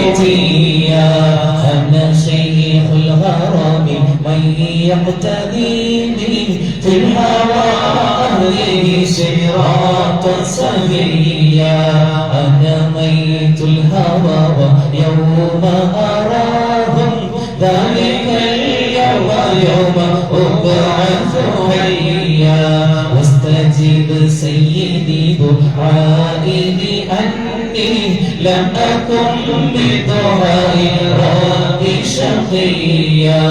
فتيا أنا شيخ الغرام من يقتدي بي في الهوى أهله صراطا سويا أنا ميت الهوى ويوم أراهم ذلك اليوم يوم أبعث حيا واستجب سيدي دعائي لأني لم أكن بدعاء ربي شقيا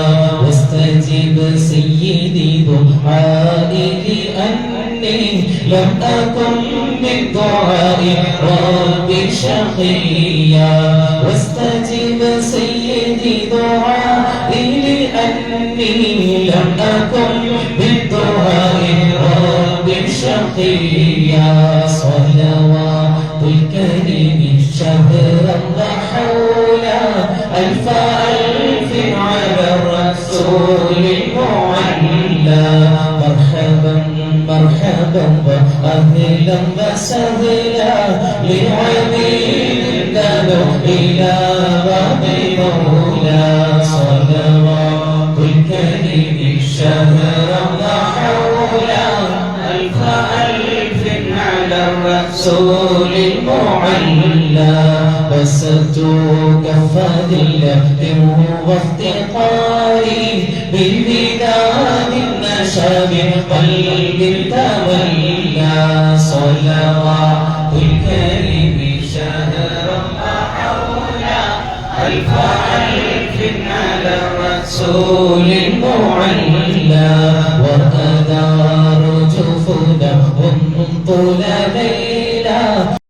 واستجب سيدي دعائي لأني لم أكن بدعاء ربي شقيا واستجب سيدي دعائي لأني لم أكن بدعاء ربي شقيا صلوات الكريم شهرا وحولا ألف ألف على الرسول المعلى مرحبا مرحبا وأهلا وسهلا لعبيد له إلى باب مولى صلوات الكريم شهرا وحولا ألف ألف على الرسول المعلى بسطت كف ذلة وافتقاري ببداد النشا بقلب تولى صلوات الكريم شهرا وحولا ألف ألف على الرسول المعلى وأدار جفونهم طول ليل